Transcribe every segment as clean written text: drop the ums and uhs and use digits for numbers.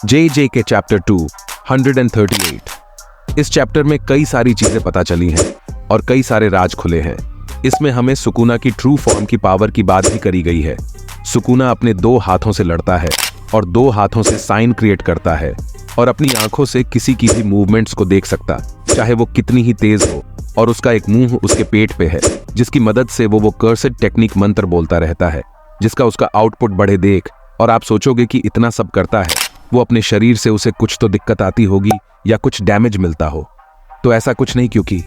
जे के चैप्टर 2 138। इस चैप्टर में कई सारी चीजें पता चली हैं और कई सारे राज खुले हैं। इसमें हमें सुकुना की ट्रू फॉर्म की पावर की बात भी करी गई है। सुकुना अपने 2 हाथों से लड़ता है और 2 हाथों से साइन क्रिएट करता है और अपनी आंखों से किसी की भी मूवमेंट्स को देख सकता, चाहे वो कितनी ही तेज हो। और उसका एक मुंह उसके पेट पे है जिसकी मदद से वो कर्सिड टेक्निक मंत्र बोलता रहता है, जिसका उसका आउटपुट बढ़े देख। और आप सोचोगे कि इतना सब करता है, वो अपने शरीर से उसे कुछ तो दिक्कत आती होगी या कुछ डैमेज मिलता हो। तो ऐसा कुछ नहीं, क्योंकि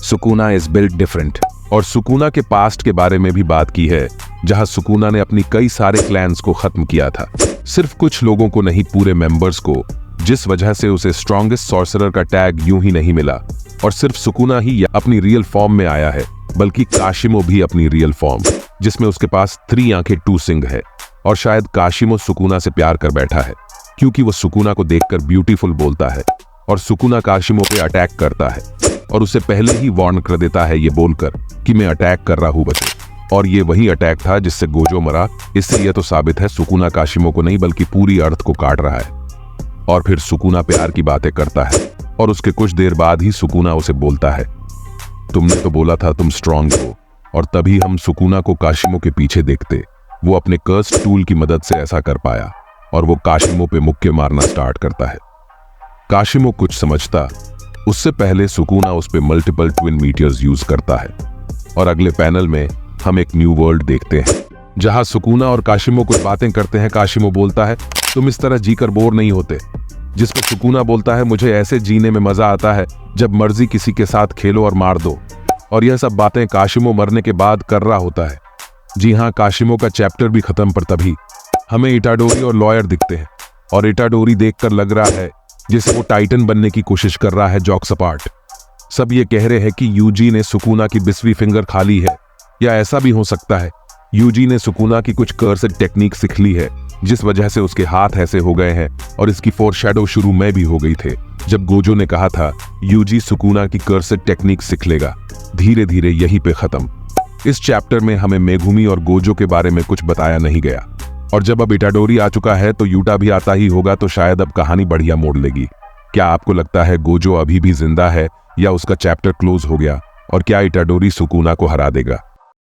सुकुना इज बिल्ट डिफरेंट। और सुकुना के पास्ट के बारे में भी बात की है, जहां सुकुना ने अपनी कई सारे क्लैंस को खत्म किया था, सिर्फ कुछ लोगों को नहीं, पूरे मेंबर्स को, जिस वजह से उसे स्ट्रॉन्गेस्ट सॉर्सरर का टैग यूं ही नहीं मिला। और सिर्फ सुकुना ही अपनी रियल फॉर्म में आया है, बल्कि काशिमो भी अपनी रियल फॉर्म, जिसमें उसके पास 3 आंखें 2 सिंग है। और शायद काशिमो सुकुना से प्यार कर बैठा है, क्योंकि वो सुकुना को देखकर ब्यूटीफुल बोलता है। और सुकुना काशिमो पे अटैक करता है और उसे पहले ही वार्न कर देता है, ये बोलकर कि मैं अटैक कर रहा हूं बच्चे। और ये वही अटैक था जिससे गोजो मरा। इससे यह तो साबित है सुकुना काशिमो को नहीं बल्कि पूरी अर्थ को काट रहा है। और फिर सुकुना प्यार की बातें करता है और उसके कुछ देर बाद ही सुकुना उसे बोलता है, तुमने तो बोला था तुम स्ट्रांग हो। और तभी हम सुकुना को काशिमो के पीछे देखते। वो अपने कर्स टूल की मदद से ऐसा कर पाया और वो काशिमो पे मुक्के मारना स्टार्ट करता है। काशिमो कुछ समझता उससे पहले सुकुना उस पे मल्टीपल ट्विन मीटियर्स यूज करता है। और अगले पैनल में हम एक न्यू वर्ल्ड देखते हैं, जहां सुकुना और काशिमो कुछ बातें करते हैं। काशिमो बोलता है, तुम इस तरह जीकर बोर नहीं होते। जिस पे सुकुना बोलता है, मुझे ऐसे जीने में मजा आता है जब मर्जी किसी के साथ खेलो और मार दो। और यह सब बातें काशिमो मरने के बाद कर रहा होता है। जी हाँ, काशिमो का चैप्टर भी खत्म, पर तभी हमें इटाडोरी और लॉयर दिखते हैं। और इटाडोरी देखकर लग रहा है जैसे वो टाइटन बनने की कोशिश कर रहा है। जॉक्स अपार्ट, सब ये कह रहे हैं कि यूजी ने सुकुना की 20वीं फिंगर खा ली है, या ऐसा भी हो सकता है यूजी ने सुकुना की कुछ कर्सिड टेक्निक सीख ली है, जिस वजह से उसके हाथ ऐसे हो गए हैं। और इसकी फोरशैडो शुरू में भी हो गई थे, जब गोजो ने कहा था यूजी सुकुना की कर्सिड टेक्निक सीख लेगा। धीरे धीरे यहीं पे खत्म। इस चैप्टर में हमें मेगुमी और गोजो के बारे में कुछ बताया नहीं गया। और जब अब इटाडोरी आ चुका है तो यूटा भी आता ही होगा, तो शायद अब कहानी बढ़िया मोड़ लेगी। क्या आपको लगता है गोजो अभी भी जिंदा है या उसका चैप्टर क्लोज हो गया? और क्या इटाडोरी सुकुना को हरा देगा?